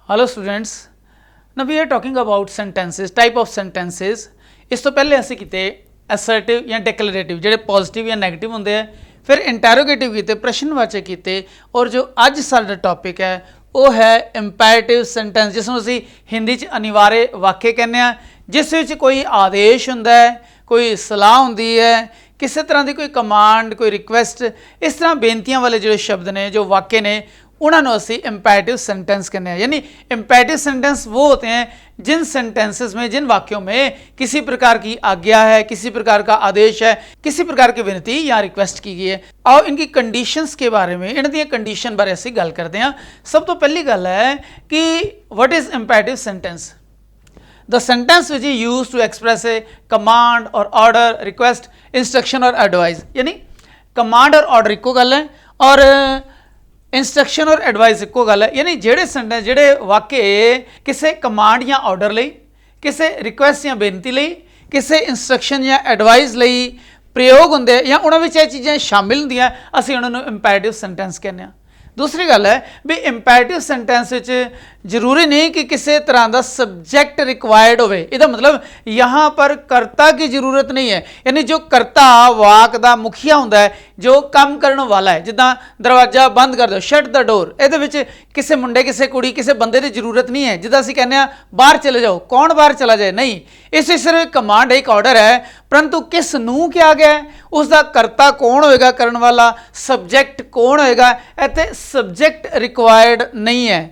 Hello students, now we are talking about sentences, type of sentences. इस तो पहले ਅਸੀਂ ਕੀਤੇ assertive ਜਾਂ declarative ਜਿਹੜੇ positive ਜਾਂ negative ਹੁੰਦੇ ਆ, ਫਿਰ interrogative ਕੀਤੇ, ਪ੍ਰਸ਼ਨਵਾਚਕ ਕੀਤੇ, ਔਰ ਜੋ ਅੱਜ ਸਾਡਾ ਟੌਪਿਕ ਹੈ ਉਹ ਹੈ imperative sentence, ਜਿਸ ਨੂੰ ਅਸੀਂ ਹਿੰਦੀ 'ਚ ਅਨਿਵਾर्य ਵਾਕਿਆ ਕਹਿੰਦੇ ਆ, ਜਿਸ ਵਿੱਚ ਕੋਈ ਆਦੇਸ਼ ਹੁੰਦਾ ਹੈ, ਕੋਈ ਸਲਾਹ ਹੁੰਦੀ ਹੈ, ਕਿਸੇ ਤਰ੍ਹਾਂ ਦੀ ਕੋਈ ਕਮਾਂਡ, ਕੋਈ ਰਿਕੁਐਸਟ, ਇਸ ਤਰ੍ਹਾਂ ਬੇਨਤੀਆਂ ਵਾਲੇ ਜਿਹੜੇ ਸ਼ਬਦ ਨੇ, जो वाक्य ने, उन्होंने असी इम्पेरेटिव सेंटेंस कहते हैं। यानी इम्पेरेटिव सेंटेंस वो होते हैं जिन सेंटेंसेस में, जिन वाक्यों में किसी प्रकार की आज्ञा है, किसी प्रकार का आदेश है, किसी प्रकार की विनती या रिक्वेस्ट की गई है। आओ इनकी कंडीशंस के बारे में, इन दी कंडीशन बारे असी गल करते हैं। सब तो पहली गल है कि what is imperative sentence? The sentence which is used to express a command or order, request, instruction or advice। यानी कमांड और ऑर्डर इको गल है और इंस्ट्रक्शन और एडवाइस इको गल है। यानी जेडे सेंटेंस, जेडे वाक्य किसी कमांड या ऑर्डर लई, किसी रिक्वेस्ट या बेनती लई, किसी इंस्ट्रक्शन या एडवाइस लई प्रयोग होंदे या उन्हां विच ये चीज़ां शामिल होंदियां, असीं उन्हां नूं इंपैरेटिव सेंटेंस कहने आ। दूसरी गल है भी इंपैरेटिव सेंटेंस विच जरूरी नहीं कि किसी तरह का सबजैक्ट रिक्वायर्ड हो, इसका मतलब यहाँ पर कर्ता की जरूरत नहीं है। यानी जो कर्ता वाक का मुखिया होंदा है, जो काम करने वाला है, जिदा दरवाजा बंद कर दो, शट द डोर, ये किसी मुंडे, किसी कुड़ी, किसी बंदे की जरूरत नहीं है जिदा असीं कहने बाहर चले जाओ। कौन बाहर चला जाए? नहीं, इस सिर्फ एक कमांड, एक ऑर्डर है, परंतु किस नूं किया गया है, उसका कर्ता कौन होएगा, करने वाला सब्जैक्ट कौन होएगा, इत्थे सब्जैक्ट रिक्वायर्ड नहीं है।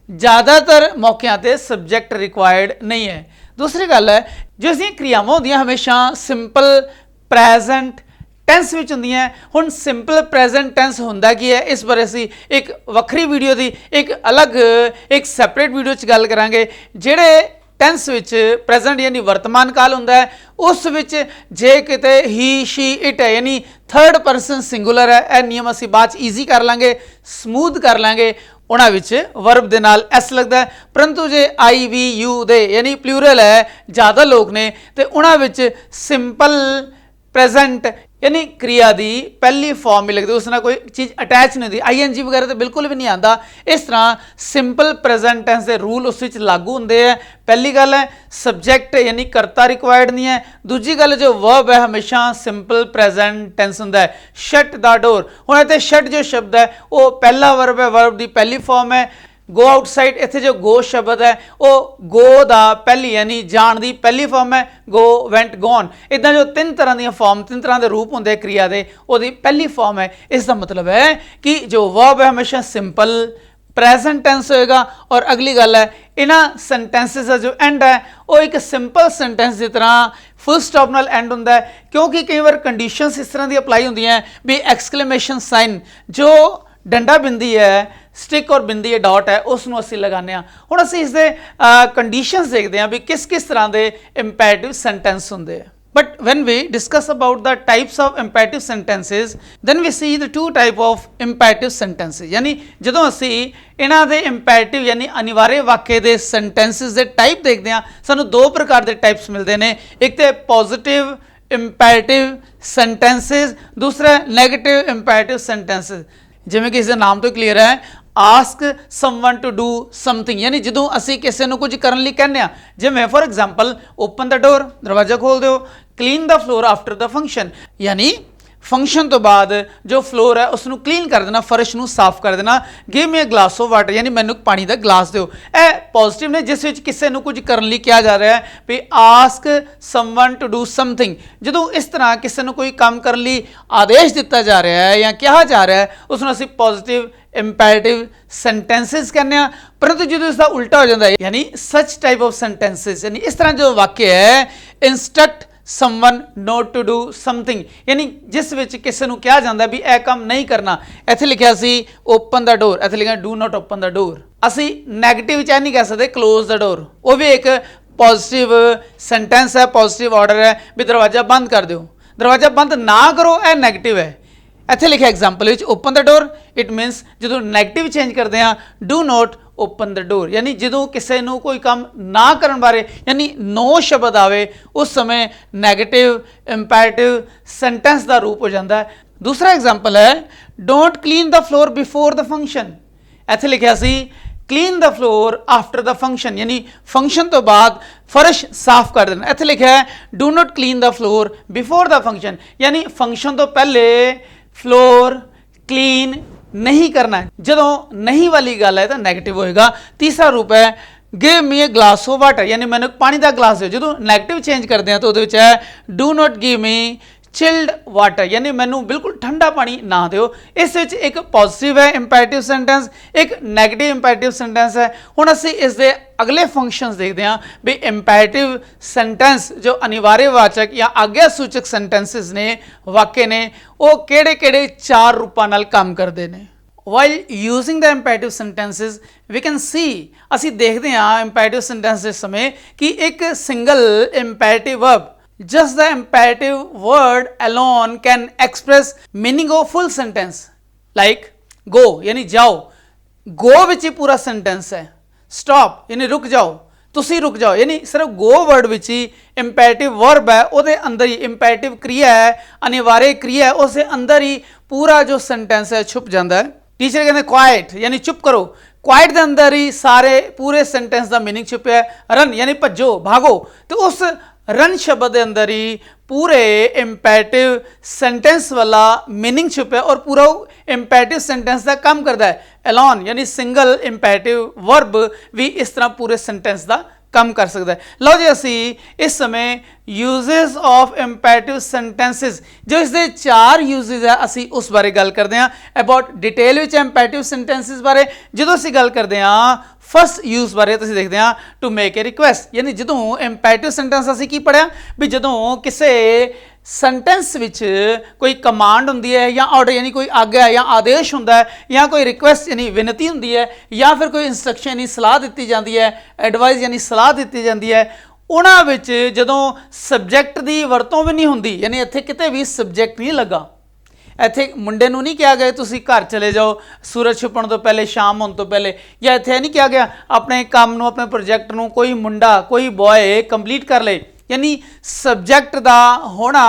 ज़्यादातर मौक़िਆਂ ते सब्जैक्ट रिक्वायर्ड नहीं है। दूसरी गल है जो असीं क्रियावां होंदियां हमेशा सिंपल प्रेजेंट टेंस विच होंदियां। हुण सिंपल प्रेजेंट टेंस हुंदा की है, इस बारे असीं एक वक्री वीडियो दी, एक अलग, एक सैपरेट वीडियो च गल करांगे। जिहड़े टेंस विच प्रेजेंट यानी वर्तमान काल हुंदा है, उस विच जे किते ही, शी, इट है, यानी थर्ड परसन सिंगुलर है, यह नियम असीं बाद ईजी कर लांगे, स्मूथ कर लांगे। उन्हां विच वर्ब दे नाल एस लगदा है, परंतु जे आई, वी, यू, दे यानी प्लूरल है, ज़्यादा लोग ने, तो उन्हां विच सिंपल प्रेजेंट यानी क्रिया की पहली फॉर्म ही लगती, उसना कोई चीज़ अटैच नहीं होती, ING वगैरह तो बिल्कुल भी नहीं आता। इस तरह सिंपल प्रेजेंट टेंस के रूल उस विच लागू होंदे है। पहली गल है सब्जैक्ट यानी कर्ता रिक्वायर्ड नहीं है। दूजी गल जो वर्ब है हमेशा सिंपल प्रेजेंट टेंस होंदा है। शट द डोर, हुण इत्थे शट जो शब्द है वो पहला वर्ब है, वर्ब की पहली फॉर्म है। गो आउटसाइड, इत्थे जो गो शब्द है वो गो दा पहली यानी जान दी पहली फॉर्म है, गो, वेंट, गॉन। इदां जो तीन तरह दी फॉर्म, तीन तरह के रूप होंदे क्रिया दे, ओदी पहली फॉर्म है। इसका मतलब है कि जो वर्ब है हमेशा सिंपल प्रेजेंट टेंस होएगा। और अगली गल है इन्हां सेंटेंसेस का जो एंड है वो एक सिंपल सेंटेंस की तरह फुल स्टॉप नाल एंड होंदा है, क्योंकि कई बार कंडीशंस इस तरह की अप्लाई होंदियां भी एक्सक्लेमेशन साइन, जो डंडा बिंदी है, स्टिक और बिंदी है, डॉट है, उसनों असीं लगाने आ। हुण असीं इसदे कंडीशंस देखते हैं भी किस किस तरह के इंपैरेटिव सेंटेंस होंदे हैं। But when we discuss about the types of imperative sentences, then we see the two type of imperative sentences। यानी जदों असी इन्हां दे imperative यानी अनिवार्य वाक्य दे sentences दे type देखते हैं, सानू दो प्रकार दे types मिलते हैं। एक तो positive imperative sentences, दूसरा negative imperative sentences। जिवें कि इसके नाम तो क्लीयर है, ask someone to do something, यानी जो असी किसी को कुछ करने लई कहने, जिवें for example open the door, दरवाजा खोल दो, clean the floor after the function, यानी फंक्शन तो बाद जो फ्लोर है उसनू क्लीन कर देना, फर्श नू साफ कर देना। Give me a glass of water, यानी मैनू पानी का ग्लास दो। ए पॉजिटिव ने जिस विच किसी नू कुछ करने लई कहा जा रहा है भी ask someone to do something. जो इस तरह किसी नू कोई काम करने लई आदेश दिता जा रहा है या कहा जा रहा है, उसनू असीं पॉजिटिव इंपैरेटिव सेंटेंसेस कहने आ। परंतु जो इसका उल्टा हो जाता है, यानी सच टाइप ऑफ सेंटेंसेस, यानी इस तरह जो वाक्य है instruct someone not to do something, यानी जिस विच किसी नूं कहा जाता भी यह काम नहीं करना। इत्थे लिखिया सी ओपन द डोर, इत्थे लिखिया do not open the door. असी नैगेटिव च नहीं कह सकते क्लोज द डोर, वो भी एक पॉजिटिव सेंटेंस है, पॉजिटिव ऑर्डर है भी दरवाजा बंद कर दो, दरवाजा बंद ना करो, यह नैगेटिव है। इत्थे लिखिया example open the door, it मीनस जो नैगेटिव चेंज करते हैं do not open the door, यानी जो किसी को कोई काम ना करने बारे यानी नो शब्द आवे, उस समय नैगेटिव इंपैरेटिव सेंटेंस का रूप हो जाता है। दूसरा एग्जाम्पल है don't clean the floor before the function, इत्थे लिखिया सी clean the floor after the function, ਯਾਨੀ ਫੰਕਸ਼ਨ ਤੋਂ ਬਾਅਦ ਫਰਸ਼ ਸਾਫ਼ ਕਰ ਦੇਣਾ। ਇੱਥੇ ਲਿਖਿਆ ਹੈ do not clean the floor before the function, ਯਾਨੀ ਫੰਕਸ਼ਨ ਤੋਂ ਪਹਿਲੇ ਫਲੋਰ ਕਲੀਨ ਨਹੀਂ ਕਰਨਾ। ਜਦੋਂ ਨਹੀਂ ਵਾਲੀ ਗੱਲ ਹੈ ਤਾਂ ਨੈਗੇਟਿਵ ਹੋਏਗਾ। ਤੀਸਰਾ ਰੂਪ ਹੈ give me a glass of water, ਯਾਨੀ ਮੈਨੂੰ ਪਾਣੀ ਦਾ ਗਲਾਸ ਦਿਓ। ਜਦੋਂ ਨੈਗੇਟਿਵ ਚੇਂਜ ਕਰਦੇ ਹਾਂ ਤਾਂ ਉਹਦੇ ਵਿੱਚ ਹੈ do not give me chilled water, ਯਾਨੀ ਮੈਨੂੰ ਬਿਲਕੁਲ ਠੰਡਾ ਪਾਣੀ ਨਾ ਦਿਓ। ਇਸ ਵਿੱਚ ਇੱਕ ਪੋਜ਼ਿਟਿਵ ਹੈ ਇੰਪੈਰੇਟਿਵ ਸੈਂਟੈਂਸ, ਇੱਕ ਨੈਗੇਟਿਵ ਇੰਪੈਰੇਟਿਵ ਸੈਂਟੈਂਸ ਹੈ। ਹੁਣ ਅਸੀਂ ਇਸ ਦੇ ਅਗਲੇ ਫੰਕਸ਼ਨਸ ਦੇਖਦੇ ਹਾਂ ਵੀ ਇੰਪੈਰੇਟਿਵ ਸੈਂਟੈਂਸ ਜੋ ਅਨਿਵਾਰਯਵਾਚਕ ਜਾਂ ਆਗਿਆ ਸੂਚਕ ਸੈਂਟੈਂਸਿਸ ਨੇ, ਵਾਕੇ ਨੇ, ਉਹ ਕਿਹੜੇ ਕਿਹੜੇ 4 ਰੂਪਾਂ ਨਾਲ ਕੰਮ ਕਰਦੇ ਨੇ। While using the imperative sentences, we can see, ਅਸੀਂ ਦੇਖਦੇ ਹਾਂ imperative sentence ਦੇ ਸਮੇਂ ਕਿ ਇੱਕ single imperative verb, just the imperative word alone can express meaning of full sentence, like go यानी जाओ, go ਵਿੱਚ ਹੀ ਪੂਰਾ sentence ਹੈ। stop यानी रुक जाओ, ਤੁਸੀਂ रुक जाओ, यानी सिर्फ go word ਵਿੱਚ ਹੀ imperative verb ਹੈ, ਉਹਦੇ ਅੰਦਰ ਹੀ imperative क्रिया है, अनिवार्य क्रिया है, उसके अंदर ही पूरा जो sentence है छुप ਜਾਂਦਾ ਹੈ। टीचर कहते क्वाइट यानी चुप करो, क्वाइट के अंदर ही सारे पूरे सेंटेंस का मीनिंग छुपया है। रन यानी भजो भागो, तो उस रन शब्द के अंदर ही पूरे इंपैरेटिव सेंटेंस वाला मीनिंग छुपया और पूरा इंपैरेटिव सेंटेंस का काम करता है। एलॉन यानी सिंगल इंपैरेटिव वर्ब भी इस तरह पूरे सेंटेंस का ਕੰਮ ਕਰ ਸਕਦਾ ਹੈ। ਲਓ ਜੀ ਅਸੀਂ ਇਸ ਸਮੇਂ ਯੂਜ਼ਸ ਆਫ ਇੰਪੈਰੇਟਿਵ ਸੈਂਟੈਂਸਿਸ, ਜੋ ਇਸ ਦੇ 4 ਯੂਜ਼ਸ ਹੈ, ਅਸੀਂ ਉਸ ਬਾਰੇ ਗੱਲ ਕਰਦੇ ਹਾਂ। ਅਬਾਊਟ ਡਿਟੇਲ ਵਿੱਚ ਇੰਪੈਰੇਟਿਵ ਸੈਂਟੈਂਸਿਸ ਬਾਰੇ ਜਦੋਂ ਅਸੀਂ ਗੱਲ ਕਰਦੇ ਹਾਂ, ਫਸਟ ਯੂਜ਼ ਬਾਰੇ ਤੁਸੀਂ ਦੇਖਦੇ ਹਾਂ ਟੂ ਮੇਕ ਏ ਰਿਕੁਐਸਟ, ਯਾਨੀ ਜਦੋਂ ਇੰਪੈਰੇਟਿਵ ਸੈਂਟੈਂਸ ਅਸੀਂ ਕੀ ਪੜ੍ਹਿਆ ਵੀ ਜਦੋਂ ਕਿਸੇ ਸੈਂਟੈਂਸ ਵਿੱਚ ਕੋਈ ਕਮਾਂਡ ਹੁੰਦੀ ਹੈ ਜਾਂ ਆਰਡਰ ਯਾਨੀ ਕੋਈ ਆਗਿਆ ਜਾਂ ਆਦੇਸ਼ ਹੁੰਦਾ ਹੈ ਜਾਂ ਕੋਈ ਰਿਕੁਐਸਟ ਯਾਨੀ ਵਿਨਤੀ ਹੁੰਦੀ ਹੈ ਜਾਂ ਫਿਰ ਕੋਈ ਇੰਸਟਰਕਸ਼ਨ ਯਾਨੀ ਸਲਾਹ ਦਿੱਤੀ ਜਾਂਦੀ ਹੈ, ਐਡਵਾਈਸ ਯਾਨੀ ਸਲਾਹ ਦਿੱਤੀ ਜਾਂਦੀ ਹੈ, ਉਹਨਾਂ ਵਿੱਚ ਜਦੋਂ ਸਬਜੈਕਟ ਦੀ ਵਰਤੋਂ ਵੀ ਨਹੀਂ ਹੁੰਦੀ, ਯਾਨੀ ਇੱਥੇ ਕਿਤੇ ਵੀ ਸਬਜੈਕਟ ਨਹੀਂ ਲੱਗਾ। ਇੱਥੇ ਮੁੰਡੇ ਨੂੰ ਨਹੀਂ ਕਿਹਾ ਗਿਆ ਤੁਸੀਂ ਘਰ ਚਲੇ ਜਾਓ ਸੂਰਜ ਛੁਪਣ ਤੋਂ ਪਹਿਲੇ, ਸ਼ਾਮ ਹੋਣ ਤੋਂ ਪਹਿਲੇ, ਜਾਂ ਇੱਥੇ ਨਹੀਂ ਕਿਹਾ ਗਿਆ ਆਪਣੇ ਕੰਮ ਨੂੰ, ਆਪਣੇ ਪ੍ਰੋਜੈਕਟ ਨੂੰ ਕੋਈ ਮੁੰਡਾ ਕੋਈ ਬॉय ਕੰਪਲੀਟ ਕਰ ਲੇ, यानी सब्जैक्ट का होना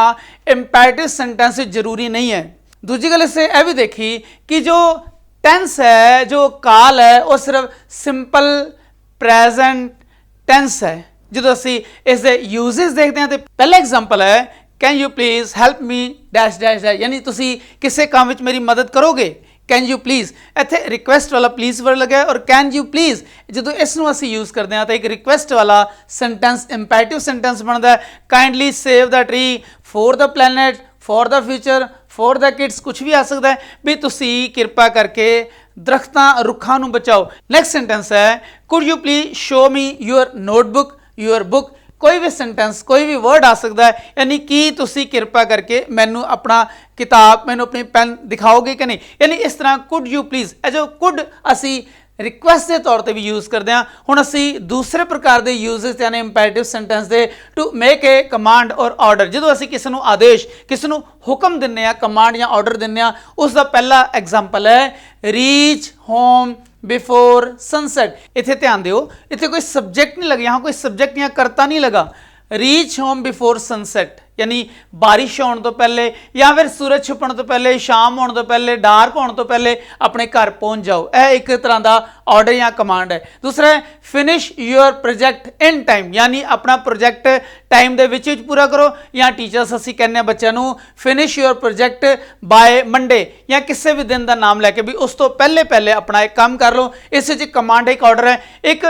इंपैरेटिव सेंटेंस जरूरी नहीं है। दूजी गल इससे यह भी देखी कि जो टेंस है, जो काल है, वो सिर्फ सिंपल प्रेजेंट टेंस है। जो असी इस यूजेस देखते हैं तो पहला एग्जाम्पल है can you please help me dash dash dash, यानी तुसी किसी काम में मेरी मदद करोगे। कैन यू प्लीज़ इत्थे रिक्वेस्ट वाला प्लीज़ वर्ड लगा है और कैन यू प्लीज़ जो इसनों असी यूज़ करते हैं तो एक रिक्वेस्ट वाला सेंटेंस इंपैरेटिव सेंटेंस बनता है। Kindly save the tree for the planet, for the future, for the kids, कुछ भी आ सकता है भी तुसी कृपा करके दरख्तां रुखां नूं बचाओ। नैक्सट सेंटेंस है could you please show me your notebook your book, कोई भी सेंटेंस कोई भी वर्ड आ सकता है, यानी कि तुसी कृपा करके मैनू अपना किताब मैनू अपनी पेन दिखाओगे कि नहीं, यानी इस तरह कुड यू प्लीज़ जो कुड असी रिक्वेस्ट के तौर पर भी यूज़ करते हैं। हुण असी दूसरे प्रकार के यूजेस यानी इंपैरेटिव सेंटेंस दे टू मेक ए कमांड और ऑर्डर, जो असी किसी नूं आदेश किसी नूं हुक्म दिंदे आ, कमांड या ऑर्डर दिंदे आ, उसका पहला एग्जाम्पल है रीच होम बिफोर सनसैट। इत्थे ध्यान दिओ, इत्थे कोई सब्जेक्ट नहीं लगे, यहाँ कोई सब्जेक्ट या करता नहीं लगा। रीच होम बिफोर सनसैट यानी बारिश होने तो पहले या फिर सूरज छुपण तो पहले, शाम होने तो पहले, डार्क होने तो पहले अपने घर पहुँच जाओ, यह एक तरह का ऑर्डर या कमांड है। दूसरा है finish your project in time, यानी अपना प्रोजैक्ट टाइम के विच पूरा करो, या टीचर्स असी कहने बच्चों को finish your project by Monday, या किसी भी दिन का नाम लैके भी उस तो पहले पहले अपना एक काम कर लो। इस कमांड एक ऑर्डर है, एक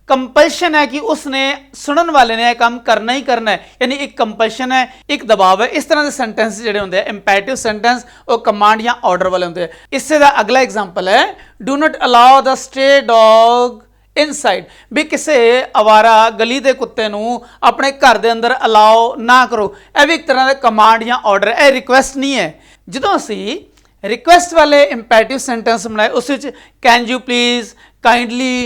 कंपल्शन है कि उसने सुनने वाले ने यह काम करना ही करना है, यानी एक कंपल्शन है, एक दबाव है। इस तरह के सेंटेंस जोड़े होंगे इंपैरेटिव सेंटेंस और कमांड या ऑर्डर वाले होंगे। इससे दा अगला एग्जाम्पल है do not allow the stay dog inside, भी किसी आवारा गली के कुत्ते नूं अपने घर के अंदर अलाउ ना करो, यह भी एक तरह का कमांड या ऑर्डर है, यह रिक्वेस्ट नहीं है। जो असी रिक्वेस्ट वाले इंपैरेटिव सेंटेंस बनाए उस can you please, kindly,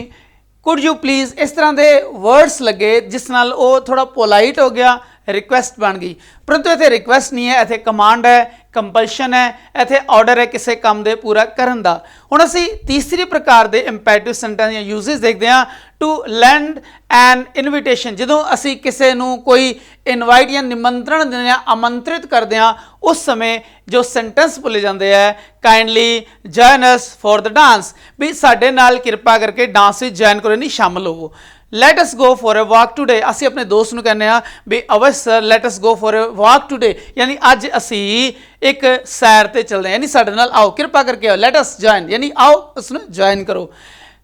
could you please, इस तरह के वर्ड्स लगे जिस नाल वो थोड़ा पोलाइट हो गया, रिक्वेस्ट बन गई। परंतु इत्थे रिक्वेस्ट नहीं है, इत्थे कमांड है, कंपल्शन है, इत्थे ऑर्डर है किसी काम दे पूरा करन दा। हुण असीं तीसरी प्रकार के इंपैरेटिव सेंटेंस या यूजेस देखते हैं ਟੂ ਲੈਂਡ ਐਨ ਇਨਵੀਟੇਸ਼ਨ, ਜਦੋਂ ਅਸੀਂ ਕਿਸੇ ਨੂੰ ਕੋਈ ਇਨਵਾਈਟ ਜਾਂ ਨਿਮੰਤਰਣ ਦਿੰਦੇ ਹਾਂ, ਆਮੰਤਰਿਤ ਕਰਦੇ ਹਾਂ, ਉਸ ਸਮੇਂ ਜੋ ਸੈਂਟੈਂਸ ਬੋਲੇ ਜਾਂਦੇ ਆ, kindly join us for the dance, ਵੀ ਸਾਡੇ ਨਾਲ ਕਿਰਪਾ ਕਰਕੇ ਡਾਂਸ ਵਿੱਚ ਜੁਆਇਨ ਕਰੋ, ਨਹੀਂ ਸ਼ਾਮਲ ਹੋਵੋ। Let us go for a walk today, ਅਸੀਂ ਆਪਣੇ ਦੋਸਤ ਨੂੰ ਕਹਿੰਦੇ ਆ ਵੀ ਅਵਸ਼ sir let us go for a walk today, ਯਾਨੀ ਅੱਜ ਅਸੀਂ ਇੱਕ ਸੈਰ ਤੇ ਚੱਲਦੇ ਹਾਂ, ਯਾਨੀ ਸਾਡੇ ਨਾਲ ਆਓ, ਕਿਰਪਾ ਕਰਕੇ ਆਓ। ਲੈਟ ਅਸ ਜੁਆਇਨ ਯਾਨੀ ਆਓ ਉਸ ਨੂੰ ਜੁਆਇਨ ਕਰੋ।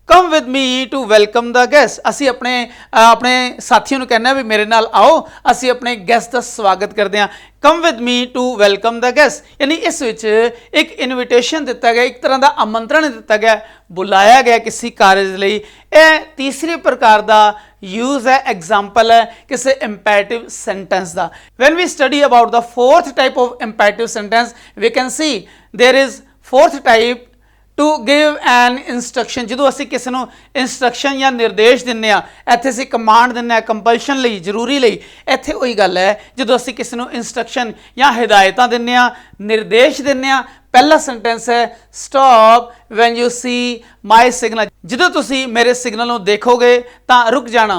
Come with me to welcome the guest, ਅਸੀਂ ਆਪਣੇ ਸਾਥੀਆਂ ਨੂੰ ਕਹਿੰਦੇ ਹਾਂ ਵੀ ਮੇਰੇ ਨਾਲ ਆਓ, ਅਸੀਂ ਆਪਣੇ ਗੈਸਟ ਦਾ ਸਵਾਗਤ ਕਰਦੇ ਹਾਂ। Come with me to welcome the guest, ਯਾਨੀ ਇਸ ਵਿੱਚ ਇੱਕ ਇਨਵੀਟੇਸ਼ਨ ਦਿੱਤਾ ਗਿਆ, ਇੱਕ ਤਰ੍ਹਾਂ ਦਾ ਆਮੰਤਰਣ ਦਿੱਤਾ ਗਿਆ, ਬੁਲਾਇਆ ਗਿਆ ਕਿਸੇ ਕਾਰਜ ਲਈ। ਇਹ ਤੀਸਰੇ ਪ੍ਰਕਾਰ ਦਾ यूज है, एग्जाम्पल है किसी इंपैरेटिव सेंटेंस का। When we study about the fourth type of imperative sentence we can see there is fourth type to give an instruction, जो असी किसी को इंस्ट्रक्शन या निर्देश दिंदे आ, इत्थे असी कमांड दिंदे आ कंपल्शन लई, जरूरी लई। इत्थे वही गल है जो असी किसी को इंस्ट्रक्शन या हिदायतां दिंदे आ, निर्देश दिंदे आ। पहला सेंटेंस है stop when you see my signal, जो तुसी मेरे सिग्नल को देखोगे तो रुक जाना।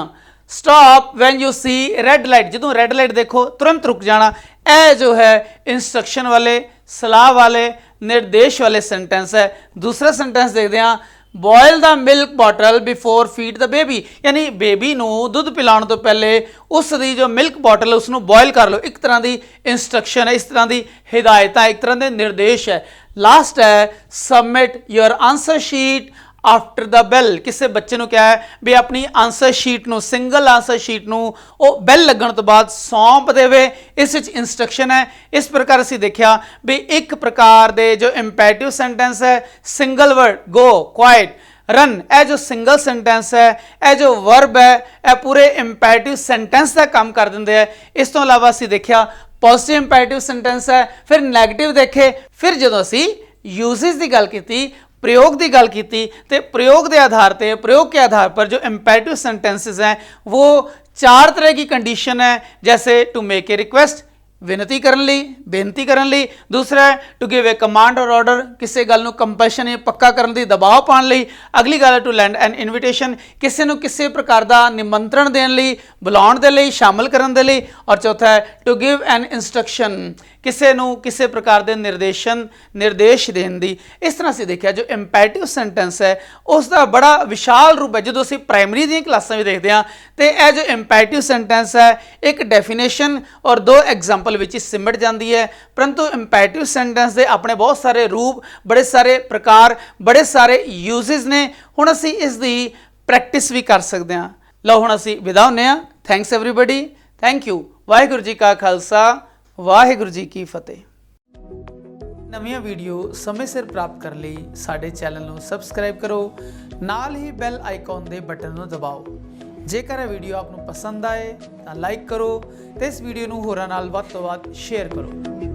Stop when you see red light, जो रेड लाइट देखो तुरंत रुक जाना। यह जो है इंस्ट्रक्शन वाले, सलाह वाले, निर्देश वाले सेंटेंस है। दूसरा सेंटेंस देखते हैं boil the milk bottle before feed the baby, यानी बेबी नू दुध पिलाने तो पहले उसकी जो मिल्क बॉटल है उसनू बॉयल कर लो। एक तरह की इंस्ट्रक्शन है, इस तरह की हिदायत, एक तरह के निर्देश है। लास्ट है submit your answer sheet after the बैल, किसी बच्चे को क्या है भी अपनी आंसर शीट ਨੂੰ सिंगल आंसर शीट ਨੂੰ ਉਹ बैल लगन तो बाद सौंप देवे। इस इंस्ट्रक्शन है। इस प्रकार असी देखा भी एक प्रकार के जो इंपैरेटिव सेंटेंस है single word go, quite, run, यह जो सिंगल सेंटेंस है, यह जो वर्ब है, यह पूरे इंपैरेटिव सेंटेंस का काम कर देंगे है। इस तो अलावा असी देखा पॉजिटिव इंपैरेटिव सेंटेंस है, फिर नैगेटिव देखे, फिर जो असी यूजेस की गल की, प्रयोग की गल की, तो प्रयोग के आधार पर, प्रयोग के आधार पर जो इंपैरेटिव सेंटेंसेस हैं वो 4 तरह की कंडीशन है। जैसे टू मेक ए रिक्वेस्ट, विनती करन लई, बेनती करन लई। दूसरा है टू गिव ए कमांड और ऑर्डर, किसी गल नूं कंपल्शन या पक्का करन दी, दबाव पाउण लई। अगली गल है टू लैंड एन इनविटेशन, किसी नूं किसी प्रकार का निमंत्रण देण लई, बुलाउण दे लई, शामिल करन दे लई। और चौथा है टू गिव एन इंस्ट्रक्शन, किसी नूं किसी प्रकार के निर्देश देण दी। इस तरह से देखा जो इंपैरेटिव सेंटेंस है उसका बड़ा विशाल रूप है। जो असीं प्राइमरी दी क्लासां में देखते हैं तो यह जो इंपैरेटिव सेंटेंस है एक डेफिनेशन और 2 एग्जाम्पल विच सिमट जाती है, परंतु इंपैरेटिव सेंटेंस के अपने बहुत सारे रूप, बड़े सारे प्रकार, बड़े सारे यूजेस ने। हुण असीं इसकी प्रैक्टिस भी कर सकते हैं। लो हुण असीं विदा होने आ। Thanks everybody, thank you. Waheguru ji का खालसा, वाहिगुरू जी की फतेह। नवीं वीडियो समय सिर प्राप्त करने ਲਈ ਸਾਡੇ ਚੈਨਲ ਨੂੰ ਸਬਸਕ੍ਰਾਈਬ ਕਰੋ, ਨਾਲ ਹੀ ਬੈਲ ਆਈਕਨ ਦੇ ਬਟਨ ਨੂੰ ਦਬਾਓ। ਜੇਕਰ ਇਹ ਵੀਡੀਓ ਆਪ ਨੂੰ ਪਸੰਦ ਆਏ ਤਾਂ ਲਾਈਕ ਕਰੋ ਤੇ ਇਸ ਵੀਡੀਓ ਨੂੰ ਹੋਰਾਂ ਨਾਲ ਵੱਧ ਤੋਂ ਵੱਧ ਸ਼ੇਅਰ ਕਰੋ।